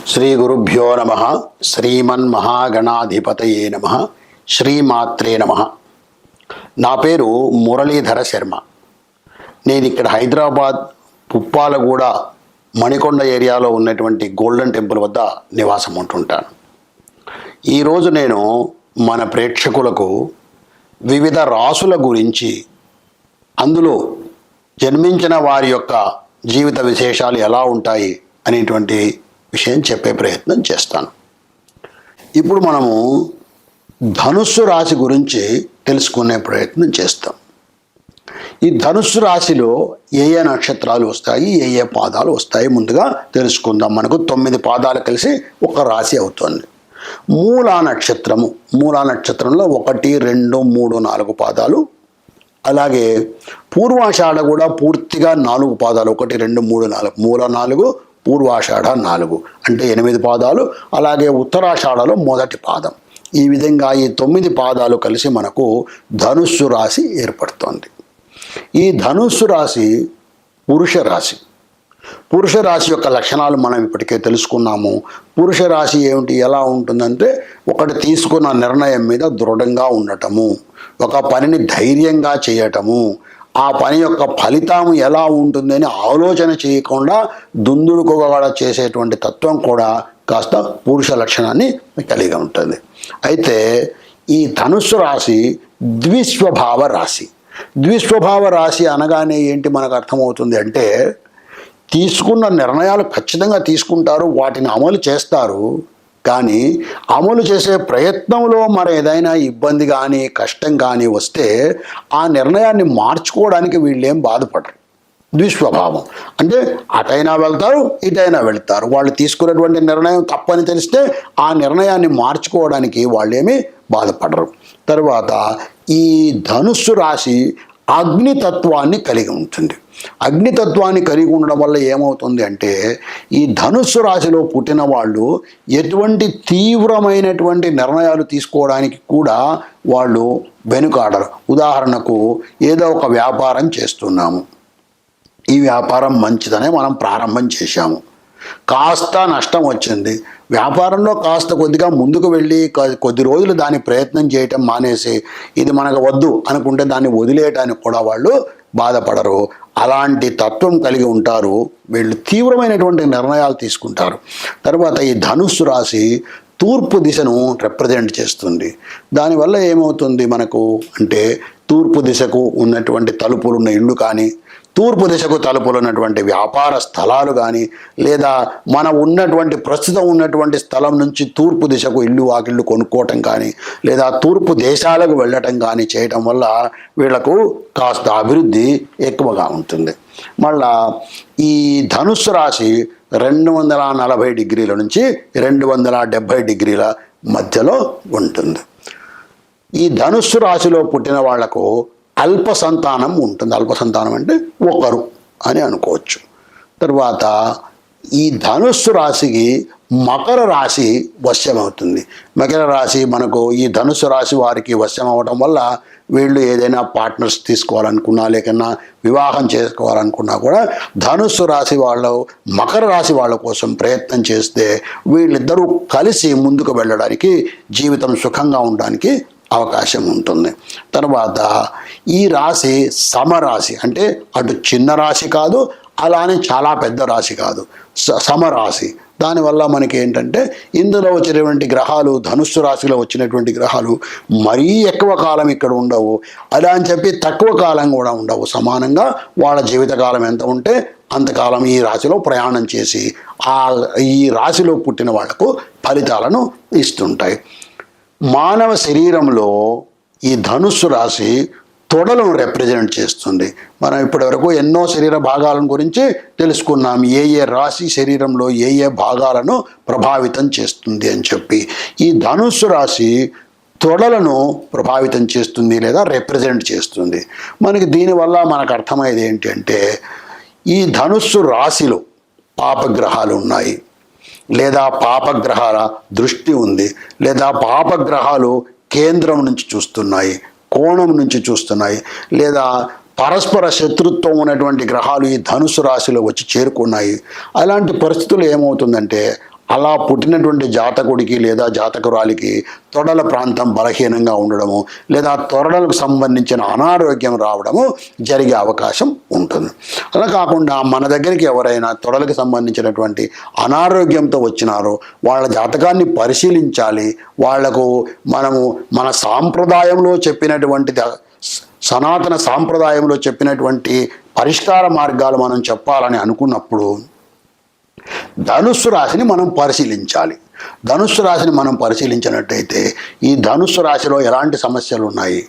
శ్రీ గురుభ్యో నమ. శ్రీమన్మహాగణాధిపతయే నమ. శ్రీమాత్రే నమ. నా పేరు మురళీధర శర్మ. నేను ఇక్కడ హైదరాబాద్ పుప్పాలగూడ మణికొండ ఏరియాలో ఉన్నటువంటి గోల్డెన్ టెంపుల్ వద్ద నివాసం ఉంటుంటాను. ఈరోజు నేను మన ప్రేక్షకులకు వివిధ రాసుల గురించి, అందులో జన్మించిన వారి యొక్క జీవిత విశేషాలు ఎలా ఉంటాయి అనేటువంటి విషయం చెప్పే ప్రయత్నం చేస్తాను. ఇప్పుడు మనము ధనుస్సు రాశి గురించి తెలుసుకునే ప్రయత్నం చేస్తాం. ఈ ధనుస్సు రాశిలో ఏ ఏ నక్షత్రాలు వస్తాయి, ఏ ఏ పాదాలు వస్తాయి ముందుగా తెలుసుకుందాం. మనకు 9 పాదాలు కలిసి ఒక రాశి అవుతుంది. మూలా నక్షత్రము, మూలా నక్షత్రంలో 1, 2, 3, 4 పాదాలు. అలాగే పూర్వాషాఢ కూడా పూర్తిగా 4 పాదాలు, 1, 2, 3, 4. మూల 4, పూర్వాషాఢ 4, అంటే 8 పాదాలు. అలాగే ఉత్తరాషాఢలో మొదటి పాదం. ఈ విధంగా ఈ 9 పాదాలు కలిసి మనకు ధనుస్సు రాశి ఏర్పడుతోంది. ఈ ధనుస్సు రాశి పురుష రాశి. పురుష రాశి యొక్క లక్షణాలు మనం ఇప్పటికే తెలుసుకున్నాము. పురుష రాశి ఏమిటి, ఎలా ఉంటుందంటే, ఒకటి తీసుకున్న నిర్ణయం మీద దృఢంగా ఉండటము, ఒక పనిని ధైర్యంగా చేయటము, ఆ పని యొక్క ఫలితం ఎలా ఉంటుందని ఆలోచన చేయకుండా దుందుడుకోగా చేసేటువంటి తత్వం కూడా కాస్త పురుష లక్షణాన్ని కలిగి ఉంటుంది. అయితే ఈ ధనుస్సు రాశి ద్విస్వభావ రాశి. ద్విస్వభావ రాశి అనగానే ఏంటి మనకు అర్థమవుతుంది అంటే, తీసుకున్న నిర్ణయాలు ఖచ్చితంగా తీసుకుంటారు, వాటిని అమలు చేస్తారు. కానీ అమలు చేసే ప్రయత్నంలో మరి ఏదైనా ఇబ్బంది కానీ కష్టం కానీ వస్తే ఆ నిర్ణయాన్ని మార్చుకోవడానికి వీళ్ళేం బాధపడరు. ద్విస్వభావం అంటే అటైనా వెళ్తారు, ఇటైనా వెళ్తారు. వాళ్ళు తీసుకున్నటువంటి నిర్ణయం తప్పని తెలిస్తే ఆ నిర్ణయాన్ని మార్చుకోవడానికి వాళ్ళేమీ బాధపడరు. తర్వాత ఈ ధనుస్సు రాశి అగ్నితత్వాన్ని కలిగి ఉంటుంది. అగ్నితత్వాన్ని కలిగి ఉండడం వల్ల ఏమవుతుంది అంటే, ఈ ధనుస్సు రాశిలో పుట్టిన వాళ్ళు ఎటువంటి తీవ్రమైనటువంటి నిర్ణయాలు తీసుకోవడానికి కూడా వాళ్ళు వెనుకాడరు. ఉదాహరణకు, ఏదో ఒక వ్యాపారం చేస్తున్నాము, ఈ వ్యాపారం మంచిదనే మనం ప్రారంభం చేశాము, కాస్త నష్టం వచ్చింది. వ్యాపారంలో కాస్త కొద్దిగా ముందుకు వెళ్ళి కొద్ది రోజులు దాని ప్రయత్నం చేయటం మానేసి ఇది మనకు వద్దు అనుకుంటే దాన్ని వదిలేయటానికి కూడా వాళ్ళు బాధపడరు. అలాంటి తత్వం కలిగి ఉంటారు. వీళ్ళు తీవ్రమైనటువంటి నిర్ణయాలు తీసుకుంటారు. తర్వాత ఈ ధనుస్సు రాశి తూర్పు దిశను రిప్రజెంట్ చేస్తుంది. దానివల్ల ఏమవుతుంది మనకు అంటే, తూర్పు దిశకు ఉన్నటువంటి తలుపులున్న ఇళ్ళు కానీ, తూర్పు దిశకు తలుపులు ఉన్నటువంటి వ్యాపార స్థలాలు కానీ, లేదా మనం ఉన్నటువంటి ప్రస్తుతం ఉన్నటువంటి స్థలం నుంచి తూర్పు దిశకు ఇల్లు వాకిళ్ళు కొనుక్కోవటం కానీ, లేదా తూర్పు దేశాలకు వెళ్ళటం కానీ చేయటం వల్ల వీళ్లకు కాస్త అభివృద్ధి ఎక్కువగా ఉంటుంది. మళ్ళా ఈ ధనుస్సు రాశి 240 డిగ్రీల నుంచి 270 డిగ్రీల మధ్యలో ఉంటుంది. ఈ ధనుస్సు రాశిలో పుట్టిన వాళ్లకు అల్ప సంతానం ఉంటుంది. అల్ప సంతానం అంటే ఒకరు అని అనుకోవచ్చు. తర్వాత ఈ ధనుస్సు రాశికి మకర రాశి వశ్యమవుతుంది. మకర రాశి మనకు ఈ ధనుస్సు రాశి వారికి వశ్యం అవ్వడం వల్ల వీళ్ళు ఏదైనా పార్ట్నర్స్ తీసుకోవాలనుకున్నా, లేకన్నా వివాహం చేసుకోవాలనుకున్నా కూడా ధనుస్సు రాశి వాళ్ళు మకర రాశి వాళ్ళ కోసం ప్రయత్నం చేస్తే వీళ్ళిద్దరూ కలిసి ముందుకు వెళ్ళడానికి, జీవితం సుఖంగా ఉండడానికి అవకాశం ఉంటుంది. తర్వాత ఈ రాశి సమరాశి, అంటే అటు చిన్న రాశి కాదు, అలానే చాలా పెద్ద రాశి కాదు, సమరాశి. దానివల్ల మనకి ఏంటంటే, ఇందులో వచ్చినటువంటి గ్రహాలు, ధనుస్సు రాశిలో వచ్చినటువంటి గ్రహాలు మరీ ఎక్కువ కాలం ఇక్కడ ఉండవు, అలా అని చెప్పి తక్కువ కాలం కూడా ఉండవు. సమానంగా వాళ్ళ జీవితకాలం ఎంత ఉంటే అంతకాలం ఈ రాశిలో ప్రయాణం చేసి ఈ రాశిలో పుట్టిన వాళ్లకు ఫలితాలను ఇస్తుంటాయి. మానవ శరీరంలో ఈ ధనుస్సు రాశి తొడలను రిప్రజెంట్ చేస్తుంది. మనం ఇప్పటివరకు ఎన్నో శరీర భాగాలను గురించి తెలుసుకున్నాం, ఏ ఏ రాశి శరీరంలో ఏ ఏ భాగాలను ప్రభావితం చేస్తుంది అని చెప్పి. ఈ ధనుస్సు రాశి తొడలను ప్రభావితం చేస్తుంది లేదా రిప్రజెంట్ చేస్తుంది. మనకి దీనివల్ల మనకు అర్థమయ్యేది ఏంటి అంటే, ఈ ధనుస్సు రాశిలో పాపగ్రహాలు ఉన్నాయి, లేదా పాపగ్రహాల దృష్టి ఉంది, లేదా పాపగ్రహాలు కేంద్రం నుంచి చూస్తున్నాయి, కోణం నుంచి చూస్తున్నాయి, లేదా పరస్పర శత్రుత్వం ఉన్నటువంటి గ్రహాలు ఈ ధనుసు రాశిలో వచ్చి చేరుకున్నాయి. అలాంటి పరిస్థితులు ఏమవుతుందంటే అలా పుట్టినటువంటి జాతకుడికి లేదా జాతకురాలికి తొడల ప్రాంతం బలహీనంగా ఉండడము లేదా తొడలకు సంబంధించిన అనారోగ్యం రావడము జరిగే అవకాశం ఉంటుంది. అలా కాకుండా మన దగ్గరికి ఎవరైనా తొడలకు సంబంధించినటువంటి అనారోగ్యంతో వచ్చినారో వాళ్ళ జాతకాన్ని పరిశీలించాలి. వాళ్లకు మనము మన సాంప్రదాయంలో చెప్పినటువంటి సనాతన సాంప్రదాయంలో చెప్పినటువంటి పరిష్కార మార్గాలు మనం చెప్పాలని అనుకున్నప్పుడు ధనుస్సు రాశిని మనం పరిశీలించాలి. ధనుస్సు రాశిని మనం పరిశీలించినట్టయితే ఈ ధనుస్సు రాశిలో ఎలాంటి సమస్యలు ఉన్నాయి,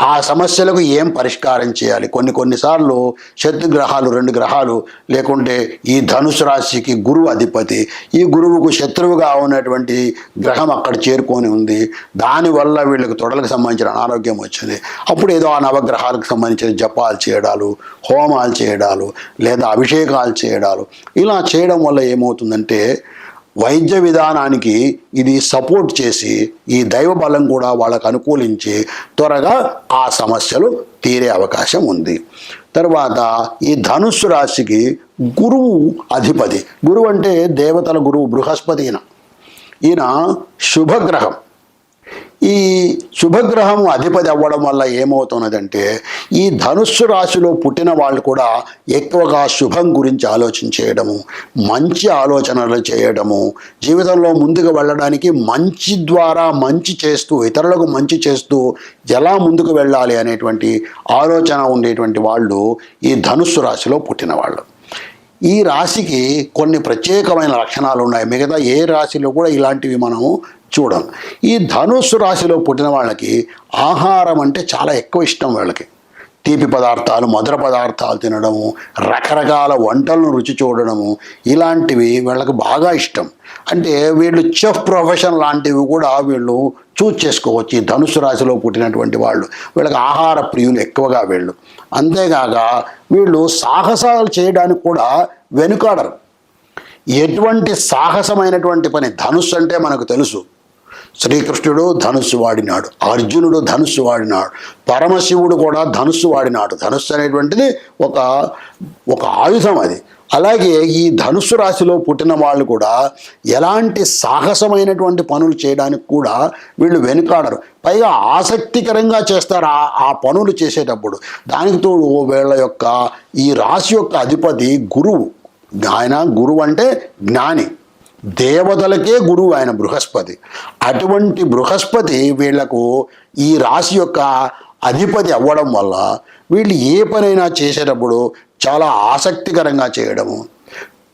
ఆ సమస్యలకు ఏం పరిష్కారం చేయాలి. కొన్నిసార్లు శత్రుగ్రహాలు 2 గ్రహాలు లేకుంటే ఈ ధనుసు రాశికి గురువు అధిపతి, ఈ గురువుకు శత్రువుగా ఉన్నటువంటి గ్రహం అక్కడ చేరుకొని ఉంది. దానివల్ల వీళ్ళకి తొడలకు సంబంధించిన అనారోగ్యం వచ్చింది. అప్పుడు ఏదో ఆ నవగ్రహాలకు సంబంధించిన జపాలు చేయడాలు, హోమాలు చేయడాలు లేదా అభిషేకాలు చేయడాలు ఇలా చేయడం వల్ల ఏమవుతుందంటే వైద్య విధానానికి ఇది సపోర్ట్ చేసి ఈ దైవ బలం కూడా వాళ్ళకు అనుకూలించి త్వరగా ఆ సమస్యలు తీరే అవకాశం ఉంది. తర్వాత ఈ ధనుస్సు రాశికి గురువు అధిపతి. గురువు అంటే దేవతల గురువు బృహస్పతి. ఈయన శుభగ్రహం. ఈ శుభగ్రహం అధిపతి అవ్వడం వల్ల ఏమవుతున్నదంటే ఈ ధనుస్సు రాశిలో పుట్టిన వాళ్ళు కూడా ఎక్కువగా శుభం గురించి ఆలోచన చేయడము, మంచి ఆలోచనలు చేయడము, జీవితంలో ముందుకు వెళ్ళడానికి మంచి ద్వారా మంచి చేస్తూ ఇతరులకు మంచి చేస్తూ ఎలా ముందుకు వెళ్ళాలి అనేటువంటి ఆలోచన ఉండేటువంటి వాళ్ళు ఈ ధనుస్సు రాశిలో పుట్టిన వాళ్ళు. ఈ రాశికి కొన్ని ప్రత్యేకమైన లక్షణాలు ఉన్నాయి. మిగతా ఏ రాశిలో కూడా ఇలాంటివి మనము చూడం. ఈ ధనుస్సు రాశిలో పుట్టిన వాళ్ళకి ఆహారం అంటే చాలా ఎక్కువ ఇష్టం. వాళ్ళకి తీపి పదార్థాలు, మధుర పదార్థాలు తినడము, రకరకాల వంటలను రుచి చూడడము ఇలాంటివి వీళ్ళకి బాగా ఇష్టం. అంటే వీళ్ళు చెఫ్ ప్రొఫెషన్ లాంటివి కూడా వీళ్ళు చూజ్ చేసుకోవచ్చు. ఈ ధనుస్సు రాశిలో పుట్టినటువంటి వాళ్ళు వీళ్ళకి ఆహార ప్రియులు ఎక్కువగా వీళ్ళు. అంతేకాక వీళ్ళు సాహసాలు చేయడానికి కూడా వెనుకాడరు. ఎటువంటి సాహసమైనటువంటి పని, ధనుస్సు అంటే మనకు తెలుసు, శ్రీకృష్ణుడు ధనుస్సు వాడినాడు, అర్జునుడు ధనుస్సు వాడినాడు, పరమశివుడు కూడా ధనుస్సు వాడినాడు. ధనుస్సు అనేటువంటిది ఒక ఆయుధం అది. అలాగే ఈ ధనుస్సు రాశిలో పుట్టిన వాళ్ళు కూడా ఎలాంటి సాహసమైనటువంటి పనులు చేయడానికి కూడా వీళ్ళు వెనుకాడరు. పైగా ఆసక్తికరంగా చేస్తారు ఆ పనులు చేసేటప్పుడు. దానికి తోడు వీళ్ళ యొక్క ఈ రాశి యొక్క అధిపతి గురువు. ఆయన గురువు అంటే జ్ఞాని, దేవతలకే గురువు ఆయన బృహస్పతి. అటువంటి బృహస్పతి వీళ్లకు ఈ రాశి యొక్క అధిపతి అవ్వడం వల్ల వీళ్ళు ఏ పనైనా చేసేటప్పుడు చాలా ఆసక్తికరంగా చేయడము,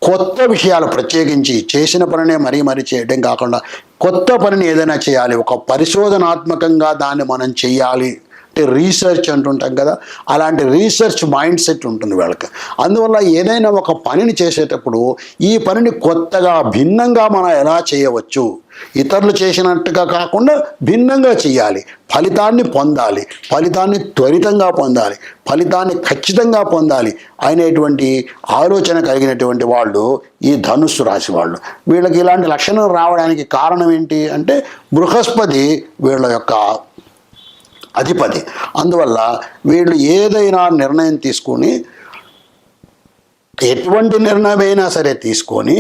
కొత్త విషయాలు ప్రత్యేకించి చేసిన పనినే మరీ చేయడం కాకుండా కొత్త పనిని ఏదైనా చేయాలి, ఒక పరిశోధనాత్మకంగా దాన్ని మనం చేయాలి అంటే రీసెర్చ్ అంటుంటాం కదా, అలాంటి రీసెర్చ్ మైండ్ సెట్ ఉంటుంది వీళ్ళకి. అందువల్ల ఏదైనా ఒక పనిని చేసేటప్పుడు ఈ పనిని కొత్తగా భిన్నంగా మనం ఎలా చేయవచ్చు, ఇతరులు చేసినట్టుగా కాకుండా భిన్నంగా చేయాలి, ఫలితాన్ని పొందాలి, ఫలితాన్ని త్వరితంగా పొందాలి, ఫలితాన్ని ఖచ్చితంగా పొందాలి అనేటువంటి ఆలోచన కలిగినటువంటి వాళ్ళు ఈ ధనుస్సు రాశి వాళ్ళు. వీళ్ళకి ఇలాంటి లక్షణం రావడానికి కారణం ఏంటి అంటే బృహస్పతి వీళ్ళ యొక్క అధిపతి. అందువల్ల వీళ్ళు ఏదైనా నిర్ణయం తీసుకొని, ఎటువంటి నిర్ణయమైనా సరే తీసుకొని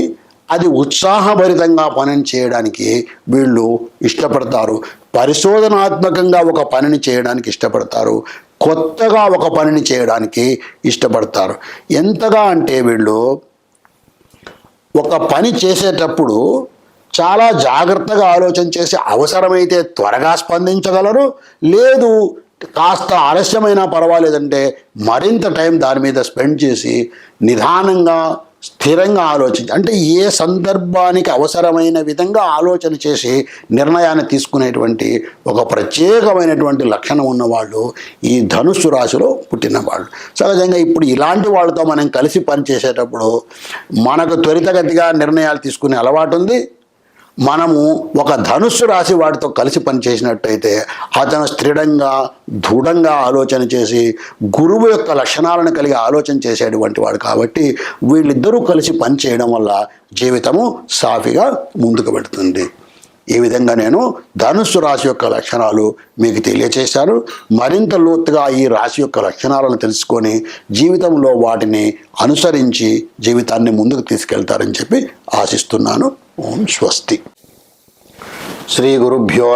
అది ఉత్సాహభరితంగా పనిని చేయడానికి వీళ్ళు ఇష్టపడతారు. పరిశోధనాత్మకంగా ఒక పనిని చేయడానికి ఇష్టపడతారు. కొత్తగా ఒక పనిని చేయడానికి ఇష్టపడతారు. ఎంతగా అంటే వీళ్ళు ఒక పని చేసేటప్పుడు చాలా జాగ్రత్తగా ఆలోచన చేసి అవసరమైతే త్వరగా స్పందించగలరు, లేదు కాస్త ఆలస్యమైనా పర్వాలేదంటే మరింత టైం దాని మీద స్పెండ్ చేసి నిదానంగా స్థిరంగా ఆలోచించి, అంటే ఏ సందర్భానికి అవసరమైన విధంగా ఆలోచన చేసి నిర్ణయాన్ని తీసుకునేటువంటి ఒక ప్రత్యేకమైనటువంటి లక్షణం ఉన్నవాళ్ళు ఈ ధనుస్సు రాశిలో పుట్టిన వాళ్ళు. సహజంగా ఇప్పుడు ఇలాంటి వాళ్ళతో మనం కలిసి పనిచేసేటప్పుడు మనకు త్వరితగతిగా నిర్ణయాలు తీసుకునే అలవాటు ఉంది. మనము ఒక ధనుస్సు రాశి వాడితో కలిసి పనిచేసినట్టయితే అతను స్థిరంగా దృఢంగా ఆలోచన చేసి గురువు యొక్క లక్షణాలను కలిగి ఆలోచన చేసేటువంటి వాడు కాబట్టి వీళ్ళిద్దరూ కలిసి పనిచేయడం వల్ల జీవితము సాఫీగా ముందుకు పెడుతుంది. ఈ విధంగా నేను ధనుస్సు రాశి యొక్క లక్షణాలు మీకు తెలియచేశాను. మరింత లోతుగా ఈ రాశి యొక్క లక్షణాలను తెలుసుకొని జీవితంలో వాటిని అనుసరించి జీవితాన్ని ముందుకు తీసుకెళ్తారని చెప్పి ఆశిస్తున్నాను. ఓం స్వస్తి. శ్రీ గురుభ్యో నమః.